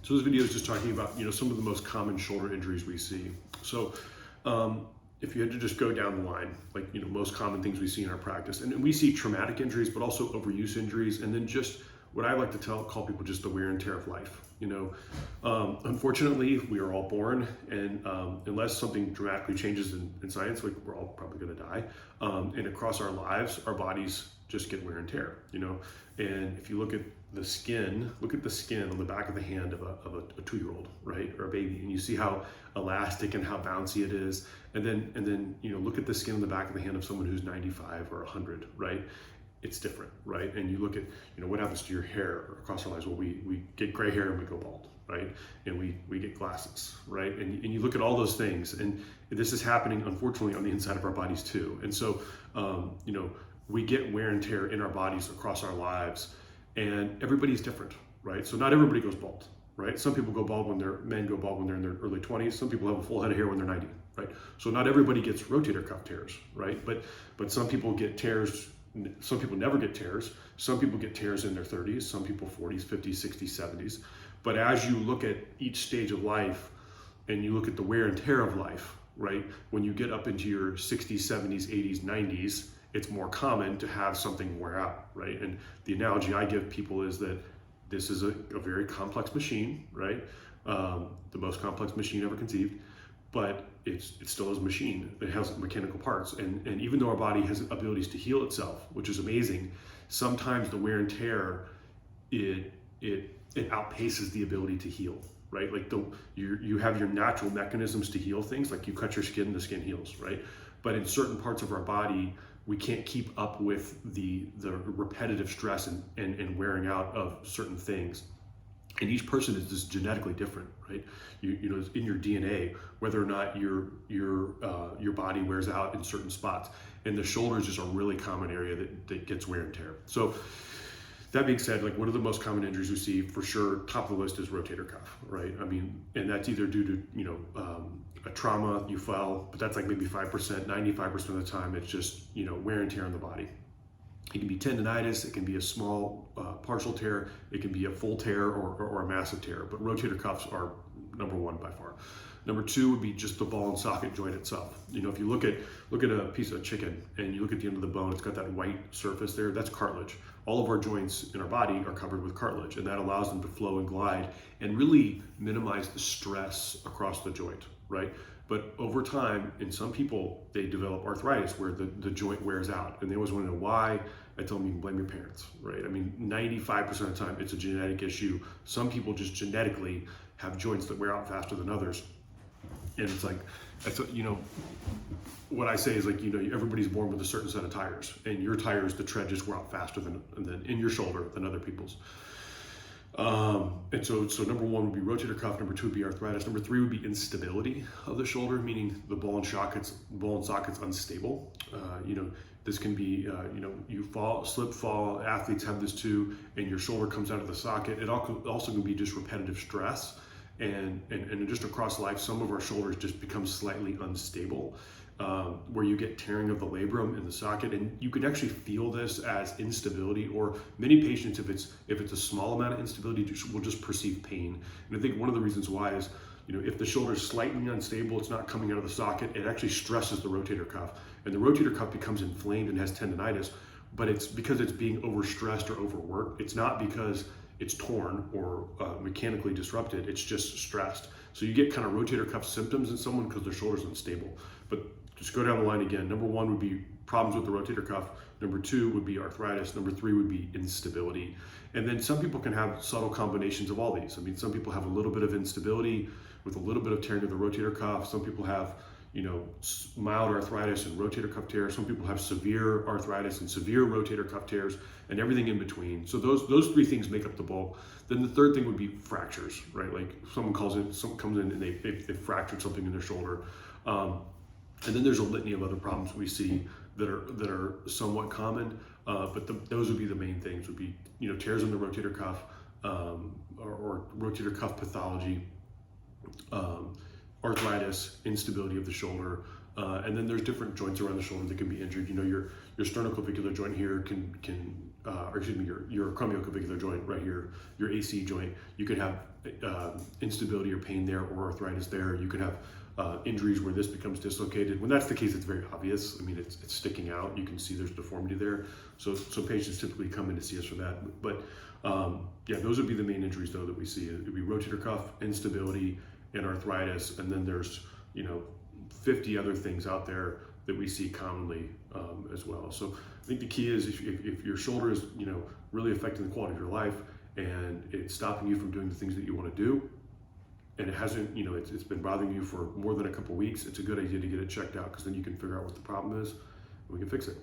So this video is just talking about, some of the most common shoulder injuries we see. So if you had to just go down the line, like, most common things we see in our practice, and we see traumatic injuries, but also overuse injuries, and then just what I like to call people just the wear and tear of life. Unfortunately, we are all born, and unless something dramatically changes in science, like we're all probably going to die. And across our lives, our bodies just get wear and tear. And if you look at the skin, on the back of the hand of a 2-year-old, right, or a baby, and you see how elastic and how bouncy it is. And then look at the skin on the back of the hand of someone who's 95 or 100, right? It's different, right? And you look at, what happens to your hair across our lives? Well, we get gray hair and we go bald, right? And we get glasses, right? And you look at all those things, and this is happening, unfortunately, on the inside of our bodies too. And so, we get wear and tear in our bodies across our lives, and everybody's different, right? So not everybody goes bald, right? Some people go bald men go bald when they're in their early 20s. Some people have a full head of hair when they're 90, right? So not everybody gets rotator cuff tears, right? But some people get tears. Some people never get tears. Some people get tears in their 30s, some people 40s, 50s, 60s, 70s. But as you look at each stage of life and you look at the wear and tear of life, right? When you get up into your 60s, 70s, 80s, 90s, it's more common to have something wear out, right? And the analogy I give people is that this is a very complex machine, right? The most complex machine ever conceived, but it still is a machine. It has mechanical parts, and even though our body has abilities to heal itself, which is amazing, sometimes the wear and tear it outpaces the ability to heal, right? Like you have your natural mechanisms to heal things, like you cut your skin, the skin heals, right? But in certain parts of our body, we can't keep up with the repetitive stress and wearing out of certain things. And each person is just genetically different, right? It's in your DNA whether or not your body wears out in certain spots. And the shoulders is a really common area that gets wear and tear. So that being said, like, what are the most common injuries we see? For sure, top of the list is rotator cuff, right? I mean, and that's either due to a trauma, you fell, but that's like maybe 5%, 95% of the time it's just wear and tear on the body. It can be tendonitis, it can be a small partial tear, it can be a full tear or a massive tear, but rotator cuffs are number one by far. Number two would be just the ball and socket joint itself. If you look at a piece of chicken and you look at the end of the bone, it's got that white surface there, that's cartilage. All of our joints in our body are covered with cartilage, and that allows them to flow and glide and really minimize the stress across the joint, right? But over time, in some people, they develop arthritis where the joint wears out, and they always want to know why. I tell them you can blame your parents, right? I mean, 95% of the time, it's a genetic issue. Some people just genetically have joints that wear out faster than others. And it's like, what I say is like, everybody's born with a certain set of tires, and your tires, the tread just wear out faster than in your shoulder than other people's. And so number one would be rotator cuff, number two would be arthritis, number three would be instability of the shoulder, meaning the ball and socket's unstable. This can be, you slip, fall, athletes have this too, and your shoulder comes out of the socket. It also can be just repetitive stress, and just across life, some of our shoulders just become slightly unstable, where you get tearing of the labrum in the socket, and you can actually feel this as instability, or many patients, if it's a small amount of instability, will just perceive pain. And I think one of the reasons why is, if the shoulder is slightly unstable, it's not coming out of the socket, it actually stresses the rotator cuff, and the rotator cuff becomes inflamed and has tendonitis, but it's because it's being overstressed or overworked. It's not because it's torn or mechanically disrupted, it's just stressed. So you get kind of rotator cuff symptoms in someone because their shoulder's unstable. But just go down the line again. Number one would be problems with the rotator cuff. Number two would be arthritis. Number three would be instability. And then some people can have subtle combinations of all these. I mean, some people have a little bit of instability with a little bit of tearing of the rotator cuff. Some people have, mild arthritis and rotator cuff tears. Some people have severe arthritis and severe rotator cuff tears, and everything in between. So those three things make up the bulk. Then the third thing would be fractures, right? Like someone comes in and they fractured something in their shoulder. And then there's a litany of other problems we see that are somewhat common, but those would be the main things. Would be tears in the rotator cuff, or rotator cuff pathology, arthritis, instability of the shoulder, And then there's different joints around the shoulder that can be injured. You know, your sternoclavicular joint here or excuse me, your acromioclavicular joint right here, your AC joint, you could have instability or pain there, or arthritis there. You could have injuries where this becomes dislocated. When that's the case, it's very obvious. I mean, it's sticking out. You can see there's deformity there. So patients typically come in to see us for that. But yeah, those would be the main injuries though that we see. It would be rotator cuff instability and arthritis, and then there's 50 other things out there that we see commonly as well. So I think the key is if your shoulder is really affecting the quality of your life and it's stopping you from doing the things that you want to do, and it hasn't, it's been bothering you for more than a couple weeks, it's a good idea to get it checked out, because then you can figure out what the problem is and we can fix it.